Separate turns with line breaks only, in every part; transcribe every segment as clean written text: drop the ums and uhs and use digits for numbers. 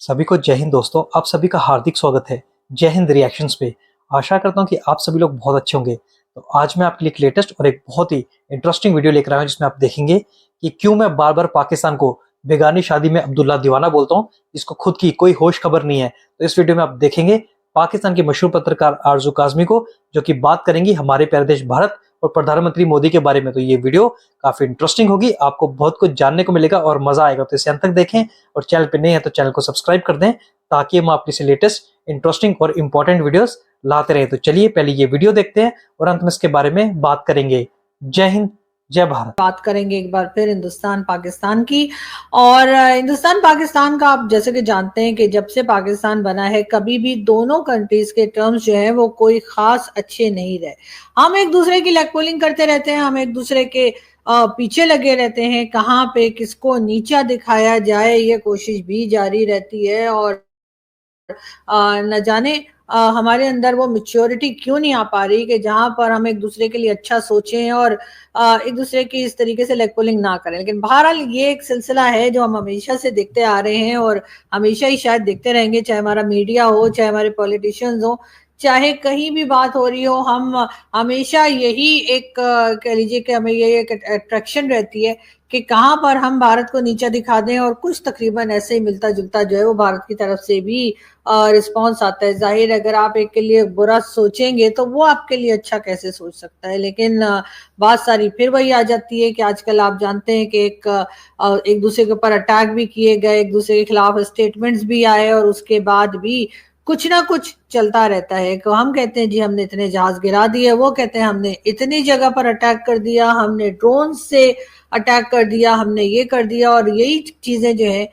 सभी को जय हिंद दोस्तों। आप सभी का हार्दिक स्वागत है जय हिंद रिएक्शंस पे। आशा करता हूँ कि आप सभी लोग बहुत अच्छे होंगे। तो आज मैं आपके लिए एक लेटेस्ट और एक बहुत ही इंटरेस्टिंग वीडियो लेकर आया हूँ, जिसमें आप देखेंगे कि क्यों मैं बार बार पाकिस्तान को बेगानी शादी में अब्दुल्ला दीवाना बोलता हूँ, जिसको खुद की कोई होश खबर नहीं है। तो इस वीडियो में आप देखेंगे पाकिस्तान की मशहूर पत्रकार आरजू काजमी को, जो कि बात करेंगी हमारे प्यारे देश भारत और प्रधानमंत्री मोदी के बारे में। तो ये वीडियो काफी इंटरेस्टिंग होगी, आपको बहुत कुछ जानने को मिलेगा और मजा आएगा। तो इसे अंत तक देखें और चैनल पे नए हैं तो चैनल को सब्सक्राइब कर दें, ताकि हम आपके लिए लेटेस्ट इंटरेस्टिंग और इंपॉर्टेंट वीडियोस लाते रहे। तो चलिए पहले ये वीडियो देखते हैं और अंत में इसके बारे में बात करेंगे। जय हिंद, जय भारत।
बात करेंगे एक बार फिर हिंदुस्तान पाकिस्तान की। और हिंदुस्तान पाकिस्तान का आप जैसे कि जानते हैं कि जब से पाकिस्तान बना है कभी भी दोनों कंट्रीज के टर्म्स जो है वो कोई खास अच्छे नहीं रहे। हम एक दूसरे की लेग पुलिंग करते रहते हैं, हम एक दूसरे के पीछे लगे रहते हैं, कहाँ पे किसको नीचा दिखाया जाए ये कोशिश भी जारी रहती है। और न जाने हमारे अंदर वो मैच्योरिटी क्यों नहीं आ पा रही कि जहां पर हम एक दूसरे के लिए अच्छा सोचें और एक दूसरे की इस तरीके से लेग पुलिंग ना करें। लेकिन बहरहाल ये एक सिलसिला है जो हम हमेशा से देखते आ रहे हैं और हमेशा ही शायद देखते रहेंगे, चाहे हमारा मीडिया हो, चाहे हमारे पॉलिटिशियंस हो, चाहे कहीं भी बात हो रही हो। हम हमेशा यही एक कह लीजिए कि हमें ये एक अट्रैक्शन रहती है कि कहाँ पर हम भारत को नीचा दिखा दें, और कुछ तकरीबन ऐसे ही मिलता जुलता जो है वो भारत की तरफ से भी रिस्पॉन्स आता है। जाहिर है, अगर आप एक के लिए बुरा सोचेंगे तो वो आपके लिए अच्छा कैसे सोच सकता है। लेकिन बात सारी फिर वही आ जाती है कि आजकल आप जानते हैं कि एक दूसरे के ऊपर अटैक भी किए गए, एक दूसरे के खिलाफ स्टेटमेंट्स भी आए, और उसके बाद भी कुछ ना कुछ चलता रहता है। तो हम कहते हैं जी हमने इतने जहाज गिरा दिए, वो कहते हैं हमने इतनी जगह पर अटैक कर दिया, हमने ड्रोन से अटैक कर दिया, हमने ये कर दिया। और यही चीजें जो है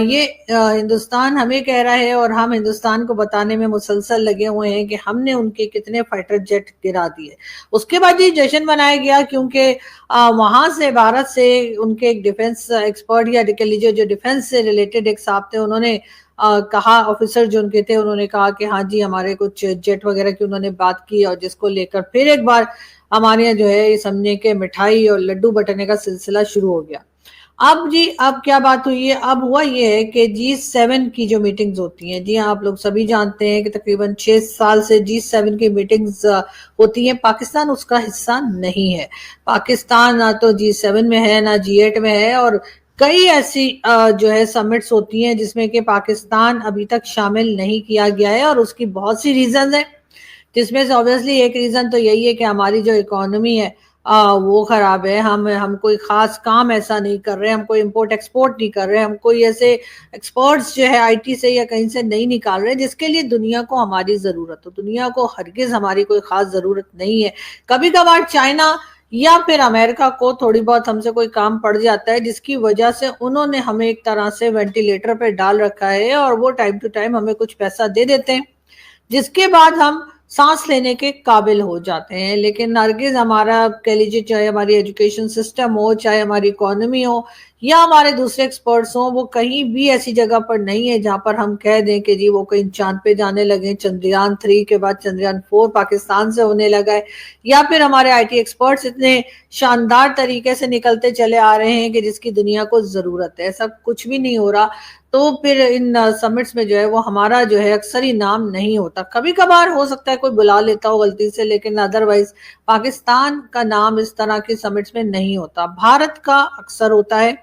ये हिंदुस्तान हमें कह रहा है और हम हिंदुस्तान को बताने में मुसलसल लगे हुए हैं कि हमने उनके कितने फाइटर जेट गिरा दिए। उसके बाद ये जश्न मनाया गया क्योंकि वहां से भारत से उनके एक डिफेंस एक्सपर्ट या कह लीजिए जो डिफेंस से रिलेटेड एक साहब थे, उन्होंने कहा, ऑफिसर जो उनके थे उन्होंने कहा कि हाँ जी हमारे कुछ जेट वगैरह की उन्होंने बात की, और जिसको लेकर फिर एक बार हमारे यहाँ जो है ये समझने के मिठाई और लड्डू बटने का सिलसिला शुरू हो गया। अब जी अब क्या बात हुई है, अब हुआ ये है कि G7 की जो मीटिंग्स होती हैं, जी हाँ आप लोग सभी जानते हैं कि तकरीबन 6 साल से G7 की मीटिंग्स होती हैं। पाकिस्तान उसका हिस्सा नहीं है। पाकिस्तान ना तो G7 में है ना G8 में है, और कई ऐसी जो है समिट्स होती हैं जिसमें कि पाकिस्तान अभी तक शामिल नहीं किया गया है, और उसकी बहुत सी रीजन है, जिसमें से ऑब्वियसली एक रीजन तो यही है कि हमारी जो इकोनॉमी है वो खराब है। हम कोई खास काम ऐसा नहीं कर रहे, हम कोई इंपोर्ट एक्सपोर्ट नहीं कर रहे, हम कोई ऐसे एक्सपर्ट्स जो है आईटी से या कहीं से नहीं निकाल रहे जिसके लिए दुनिया को हमारी जरूरत हो। दुनिया को हरगिज हमारी कोई खास जरूरत नहीं है। कभी कभार चाइना या फिर अमेरिका को थोड़ी बहुत हमसे कोई काम पड़ जाता है, जिसकी वजह से उन्होंने हमें एक तरह से वेंटिलेटर पे डाल रखा है, और वो टाइम टू टाइम हमें कुछ पैसा दे देते हैं, जिसके बाद हम सांस लेने के काबिल हो जाते हैं। लेकिन हरगिज हमारा कह लीजिए चाहे हमारी एजुकेशन सिस्टम हो, चाहे हमारी इकोनॉमी हो, या हमारे दूसरे एक्सपर्ट्स हो, वो कहीं भी ऐसी जगह पर नहीं है जहां पर हम कह दें कि जी वो कहीं चांद पे जाने लगे। चंद्रयान 3 के बाद चंद्रयान 4 पाकिस्तान से होने लगा है, या फिर हमारे आईटी एक्सपर्ट्स इतने शानदार तरीके से निकलते चले आ रहे हैं कि जिसकी दुनिया को जरूरत है। ऐसा कुछ भी नहीं हो रहा। तो फिर इन समिट्स में जो है वो हमारा जो है अक्सर ही नाम नहीं होता। कभी कभार हो सकता है कोई बुला लेता हो गलती से, लेकिन अदरवाइज पाकिस्तान का नाम इस तरह की समिट्स में नहीं होता। भारत का अक्सर होता है।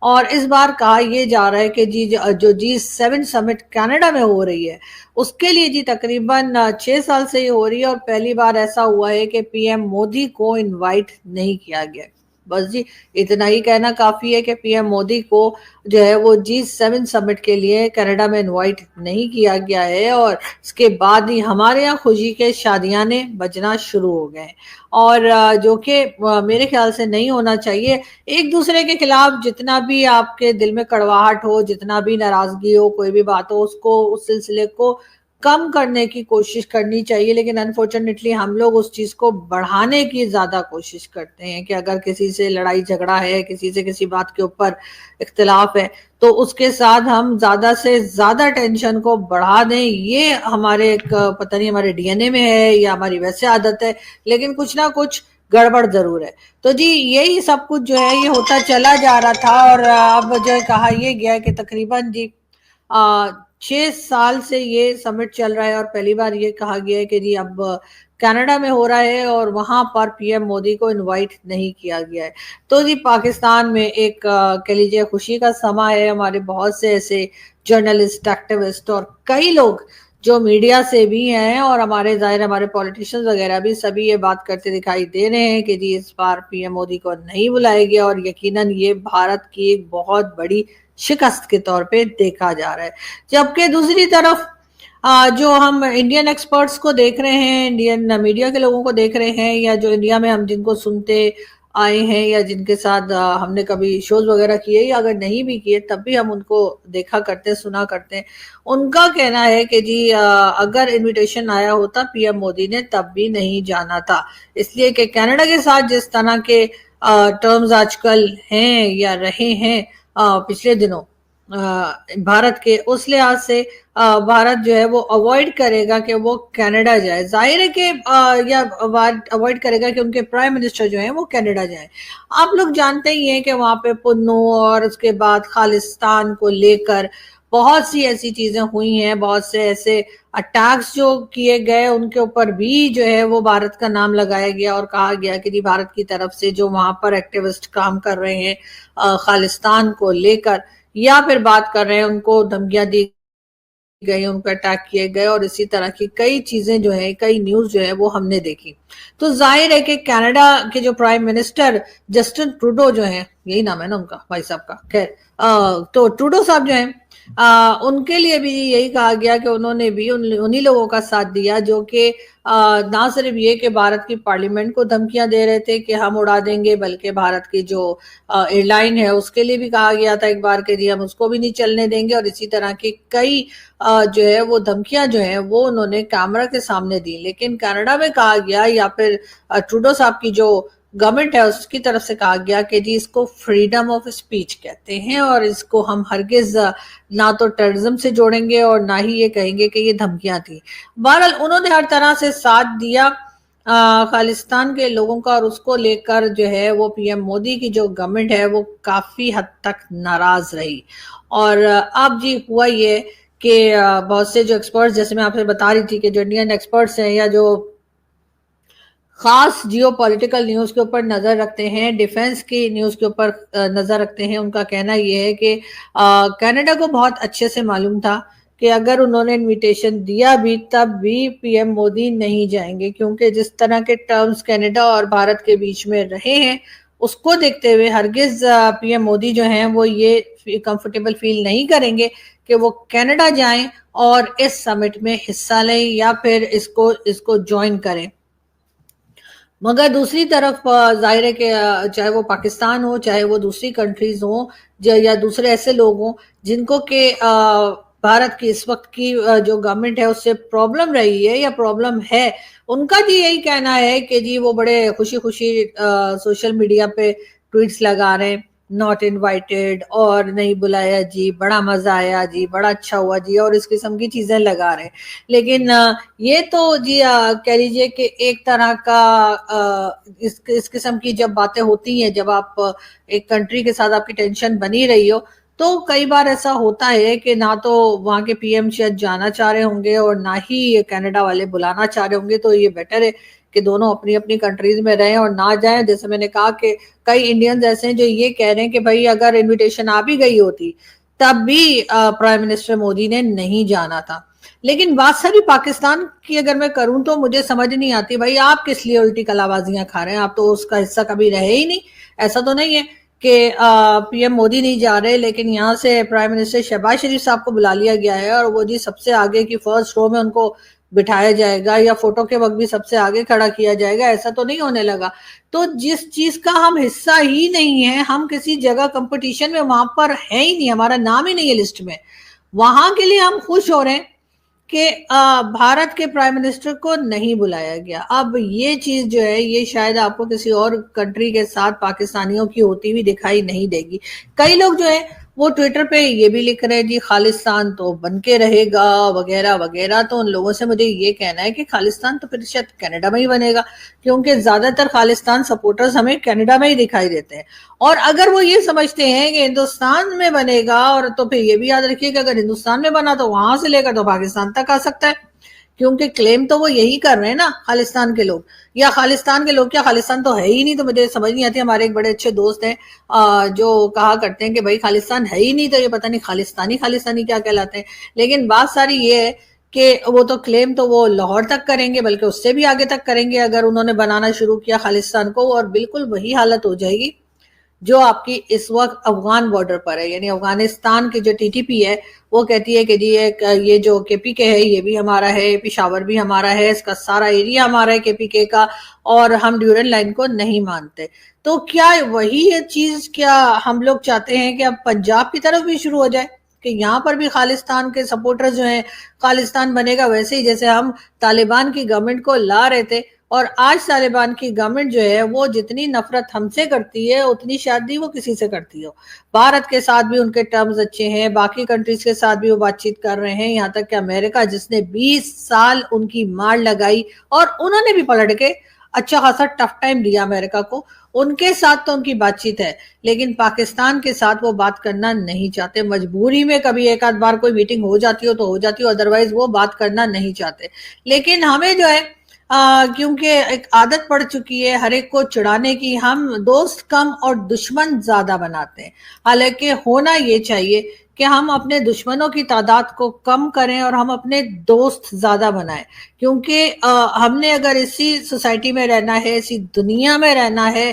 और इस बार कहा यह जा रहा है कि जी जो G7 समिट कनाडा में हो रही है, उसके लिए जी तकरीबन 6 साल से ही हो रही है, और पहली बार ऐसा हुआ है कि पीएम मोदी को इनवाइट नहीं किया गया। बस जी इतना ही कहना काफी है कि पीएम मोदी को जो है वो G7 समिट के लिए कनाडा में इनवाइट नहीं किया गया है, और इसके बाद ही हमारे यहाँ खुशी के शादियाने बजना शुरू हो गए, और जो कि मेरे ख्याल से नहीं होना चाहिए। एक दूसरे के खिलाफ जितना भी आपके दिल में कड़वाहट हो, जितना भी नाराजगी हो, कोई भी बात हो, उसको उस सिलसिले को कम करने की कोशिश करनी चाहिए। लेकिन अनफॉर्चुनेटली हम लोग उस चीज को बढ़ाने की ज्यादा कोशिश करते हैं कि अगर किसी से लड़ाई झगड़ा है, किसी से किसी बात के ऊपर इख्तिलाफ है, तो उसके साथ हम ज्यादा से ज्यादा टेंशन को बढ़ा दें। ये हमारे पता नहीं हमारे डीएनए में है या हमारी वैसे आदत है, लेकिन कुछ ना कुछ गड़बड़ जरूर है। तो जी यही सब कुछ जो है ये होता चला जा रहा था, और अब जो है कहा यह गया कि तकरीबन जी 6 साल से ये समिट चल रहा है और पहली बार ये कहा गया है कि जी अब कनाडा में हो रहा है और वहां पर पीएम मोदी को इनवाइट नहीं किया गया है। तो जी पाकिस्तान में एक कह लीजिए खुशी का समा है। हमारे बहुत से ऐसे जर्नलिस्ट, एक्टिविस्ट और कई लोग जो मीडिया से भी हैं और हमारे जाहिर हमारे पॉलिटिशियंस वगैरह भी सभी ये बात करते दिखाई दे रहे हैं कि जी इस बार पीएम मोदी को नहीं बुलाया गया और यकीनन ये भारत की एक बहुत बड़ी शिकस्त के तौर पे देखा जा रहा है। जबकि दूसरी तरफ जो हम इंडियन एक्सपर्ट्स को देख रहे हैं, इंडियन मीडिया के लोगों को देख रहे हैं, या जो इंडिया में हम जिनको सुनते आए हैं या जिनके साथ हमने कभी शोज वगैरह किए या अगर नहीं भी किए तब भी हम उनको देखा करते सुना करते हैं, उनका कहना है कि जी अगर इनविटेशन आया होता पीएम मोदी ने तब भी नहीं जाना था, इसलिए कि कनाडा के साथ जिस तरह के टर्म्स आजकल हैं या रहे हैं पिछले दिनों भारत के, उस लिहाज से भारत जो है वो अवॉइड करेगा कि वो कनाडा जाए। जाहिर है कि या अवॉइड करेगा कि उनके प्राइम मिनिस्टर जो है वो कनाडा जाए। आप लोग जानते ही हैं कि वहां पे पुन्नू और उसके बाद खालिस्तान को लेकर बहुत सी ऐसी चीजें हुई हैं, बहुत से ऐसे अटैक्स जो किए गए उनके ऊपर भी जो है वो भारत का नाम लगाया गया और कहा गया कि जी भारत की तरफ से जो वहां पर एक्टिविस्ट काम कर रहे हैं खालिस्तान को लेकर या फिर बात कर रहे हैं उनको धमकियां दी गई, उन पर अटैक किए गए और इसी तरह की कई चीजें जो है, कई न्यूज जो है वो हमने देखी। तो जाहिर है कि कनाडा के जो प्राइम मिनिस्टर जस्टिन ट्रूडो जो है, यही नाम है ना उनका भाई साहब का, खैर तो ट्रूडो साहब जो है उनके लिए भी यही कहा गया कि उन्होंने भी उन्हीं लोगों का साथ दिया जो कि ना सिर्फ ये कि भारत की पार्लियामेंट को धमकियां दे रहे थे कि हम उड़ा देंगे, बल्कि भारत की जो एयरलाइन है उसके लिए भी कहा गया था एक बार के जी हम उसको भी नहीं चलने देंगे, और इसी तरह की कई जो है वो धमकियां जो है वो उन्होंने कैमरा के सामने दी। लेकिन कनाडा में कहा गया या फिर ट्रूडो साहब की जो गवर्नमेंट है उसकी तरफ से कहा गया कि जी इसको फ्रीडम ऑफ स्पीच कहते हैं और इसको हम हरगिज ना तो टेररिज्म से जोड़ेंगे और ना ही ये कहेंगे कि ये धमकियां थी। बहरहाल उन्होंने हर तरह से साथ दिया खालिस्तान के लोगों का, और उसको लेकर जो है वो पीएम मोदी की जो गवर्नमेंट है वो काफी हद तक नाराज रही। और अब जी हुआ ये कि बहुत से जो एक्सपर्ट्स, जैसे मैं आपसे बता रही थी कि जो इंडियन एक्सपर्ट्स हैं या जो खास जियो पॉलिटिकल न्यूज के ऊपर नजर रखते हैं, डिफेंस की न्यूज के ऊपर नजर रखते हैं, उनका कहना यह है कि कनाडा को बहुत अच्छे से मालूम था कि अगर उन्होंने इनविटेशन दिया भी तब भी पीएम मोदी नहीं जाएंगे, क्योंकि जिस तरह के टर्म्स कनाडा और भारत के बीच में रहे हैं उसको देखते हुए हरगिज पीएम मोदी जो हैं वो ये कंफर्टेबल फील नहीं करेंगे कि वो कनाडा जाएं और इस समिट में हिस्सा लें या फिर इसको ज्वाइन करें। मगर दूसरी तरफ जाहिर है कि चाहे वो पाकिस्तान हो, चाहे वो दूसरी कंट्रीज हो या दूसरे ऐसे लोग हों जिनको के भारत की इस वक्त की जो गवर्नमेंट है उससे प्रॉब्लम रही है या प्रॉब्लम है, उनका जी यही कहना है कि जी वो बड़े खुशी खुशी सोशल मीडिया पे ट्वीट्स लगा रहे हैं, नॉट इनवाइटेड और नहीं बुलाया जी, बड़ा मजा आया जी, बड़ा अच्छा हुआ जी, और इस किस्म की चीजें लगा रहे हैं। लेकिन ये तो जी कह लीजिए कि एक तरह का इस किस्म की जब बातें होती हैं, जब आप एक कंट्री के साथ आपकी टेंशन बनी रही हो, तो कई बार ऐसा होता है कि ना तो वहां के पीएम शायद जाना चाह रहे होंगे और ना ही कनाडा वाले बुलाना चाह रहे होंगे। तो ये बेटर है कि दोनों अपनी अपनी कंट्रीज में रहें और ना जाएं। जैसे मैंने कहा कि कई इंडियंस ऐसे हैं जो ये कह रहे हैं कि भाई अगर इनविटेशन आ भी गई होती तब भी प्राइम मिनिस्टर मोदी ने नहीं जाना था। लेकिन बात सारी पाकिस्तान की अगर मैं करूं तो मुझे समझ नहीं आती, भाई आप किस लिए उल्टी कलाबाजियां खा रहे हैं? आप तो उसका हिस्सा कभी रहे ही नहीं। ऐसा तो नहीं है कि पीएम मोदी नहीं जा रहे, लेकिन यहाँ से प्राइम मिनिस्टर शहबाज शरीफ साहब को बुला लिया गया है और वो जी सबसे आगे की फर्स्ट रो में उनको बिठाया जाएगा या फोटो के वक्त भी सबसे आगे खड़ा किया जाएगा, ऐसा तो नहीं होने लगा। तो जिस चीज का हम हिस्सा ही नहीं है, हम किसी जगह कंपटीशन में वहां पर है ही नहीं, हमारा नाम ही नहीं है लिस्ट में, वहां के लिए हम खुश हो रहे हैं कि भारत के प्राइम मिनिस्टर को नहीं बुलाया गया। अब ये चीज जो है ये शायद आपको किसी और कंट्री के साथ पाकिस्तानियों की होती हुई दिखाई नहीं देगी। कई लोग जो है وہ ٹویٹر پہ یہ بھی لکھ رہے ہیں جی خالستان تو بن کے رہے گا وغیرہ وغیرہ. تو ان لوگوں سے مجھے یہ کہنا ہے کہ خالستان تو پھر شاید کینیڈا میں ہی بنے گا، کیونکہ زیادہ تر خالستان سپورٹرز ہمیں کینیڈا میں ہی دکھائی دیتے ہیں. اور اگر وہ یہ سمجھتے ہیں کہ ہندوستان میں بنے گا، اور تو پھر یہ بھی یاد رکھیے کہ اگر ہندوستان میں بنا تو وہاں سے لے کر تو پاکستان تک آ سکتا ہے، کیونکہ کلیم تو وہ یہی کر رہے ہیں نا خالستان کے لوگ. یا خالستان کے لوگ کیا، خالستان تو ہے ہی نہیں. تو مجھے سمجھ نہیں آتی. ہمارے ایک بڑے اچھے دوست ہیں جو کہا کرتے ہیں کہ بھائی خالستان ہے ہی نہیں، تو یہ پتہ نہیں خالستانی کیا کہلاتے ہیں. لیکن بات ساری یہ ہے کہ وہ تو کلیم تو وہ لاہور تک کریں گے، بلکہ اس سے بھی آگے تک کریں گے اگر انہوں نے بنانا شروع کیا خالستان کو. اور بالکل وہی حالت ہو جائے گی جو آپ کی اس وقت افغان بارڈر پر ہے. یعنی افغانستان کی جو ٹی ٹی پی ہے وہ کہتی ہے کہ جی یہ جو کے پی کے ہے یہ بھی ہمارا ہے، پشاور بھی ہمارا ہے، اس کا سارا ایریا ہمارا ہے کے پی کے کا، اور ہم ڈیورنڈ لائن کو نہیں مانتے. تو کیا وہی چیز کیا ہم لوگ چاہتے ہیں کہ اب پنجاب کی طرف بھی شروع ہو جائے کہ یہاں پر بھی خالستان کے سپورٹر جو ہیں خالستان بنے گا ویسے ہی جیسے ہم طالبان کی گورنمنٹ کو لا رہے تھے. اور آج طالبان کی گورنمنٹ جو ہے وہ جتنی نفرت ہم سے کرتی ہے اتنی شادی وہ کسی سے کرتی ہو. بھارت کے ساتھ بھی ان کے ٹرمز اچھے ہیں، باقی کنٹریز کے ساتھ بھی وہ بات چیت کر رہے ہیں، یہاں تک کہ امریکہ جس نے 20 سال ان کی مار لگائی اور انہوں نے بھی پلٹ کے اچھا خاصا ٹف ٹائم دیا امریکہ کو، ان کے ساتھ تو ان کی بات چیت ہے. لیکن پاکستان کے ساتھ وہ بات کرنا نہیں چاہتے. مجبوری میں کبھی ایک آدھ بار کوئی میٹنگ ہو جاتی ہو تو ہو جاتی ہو، ادروائز وہ بات کرنا نہیں چاہتے. لیکن ہمیں جو ہے کیونکہ ایک عادت پڑ چکی ہے ہر ایک کو چڑھانے کی، ہم دوست کم اور دشمن زیادہ بناتے ہیں. حالانکہ ہونا یہ چاہیے کہ ہم اپنے دشمنوں کی تعداد کو کم کریں اور ہم اپنے دوست زیادہ بنائیں. کیونکہ ہم نے اگر اسی سوسائٹی میں رہنا ہے، اسی دنیا میں رہنا ہے،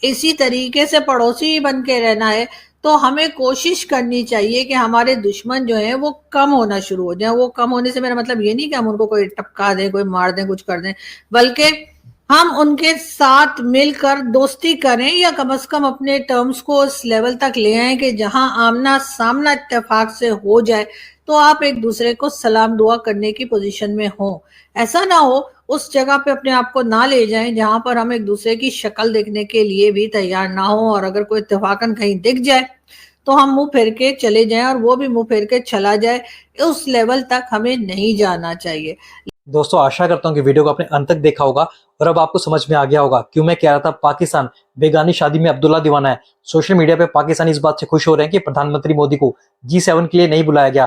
اسی طریقے سے پڑوسی بن کے رہنا ہے، تو ہمیں کوشش کرنی چاہیے کہ ہمارے دشمن جو ہیں وہ کم ہونا شروع ہو جائیں. وہ کم ہونے سے میرا مطلب یہ نہیں کہ ہم ان کو کوئی ٹپکا دیں، کوئی مار دیں، کچھ کر دیں، بلکہ ہم ان کے ساتھ مل کر دوستی کریں، یا کم از کم اپنے ٹرمز کو اس لیول تک لے آئیں کہ جہاں آمنا سامنا اتفاق سے ہو جائے تو آپ ایک دوسرے کو سلام دعا کرنے کی پوزیشن میں ہوں. ایسا نہ ہو اس جگہ پہ اپنے آپ کو نہ لے جائیں جہاں پر ہم ایک دوسرے کی شکل دیکھنے کے لیے بھی تیار نہ ہوں، اور اگر کوئی اتفاقاً کہیں دکھ جائے تو ہم منہ پھیر کے چلے جائیں اور وہ بھی منہ پھیر کے چلا جائے. اس لیول تک ہمیں نہیں جانا چاہیے.
دوستوں آشا کرتا ہوں کہ ویڈیو کو آپ نے انت تک دیکھا ہوگا اور اب آپ کو سمجھ میں آ گیا ہوگا کیوں میں کہہ رہا تھا پاکستان بیگانی شادی میں عبداللہ دیوانہ ہے. سوشل میڈیا پہ پاکستانی اس بات سے خوش ہو رہے ہیں کہ پردھان منتری مودی کو G7 کے لیے نہیں بلایا گیا،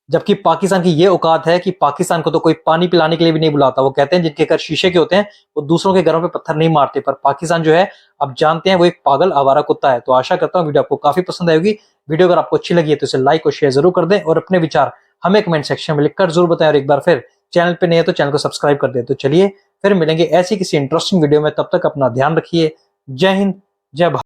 جبکہ پاکستان کی یہ اوقات ہے کہ پاکستان کو تو کوئی پانی پلانے کے لیے بھی نہیں بلاتا. وہ کہتے ہیں جن کے گھر شیشے کے ہوتے ہیں وہ دوسروں کے گھروں پہ پتھر نہیں مارتے. پر پاکستان جو ہے اب جانتے ہیں وہ ایک پاگل آوارہ کتا ہے. تو آشا کرتا ہوں ویڈیو آپ کو کافی پسند آئے گی. ویڈیو اگر آپ کو اچھی لگی ہے تو اسے لائک اور شیئر ضرور کر دیں، اور اپنے وچار ہمیں کمنٹ سیکشن میں لکھ کر ضرور بتائیں. اور ایک بار پھر چینل پہ نہیں ہے تو چینل کو سبسکرائب کر دیں. تو چلیے پھر ملیں گے ایسی کسی انٹرسٹنگ ویڈیو میں، تب تک اپنا دھیان رکھیے. جے ہند، جے بھارت.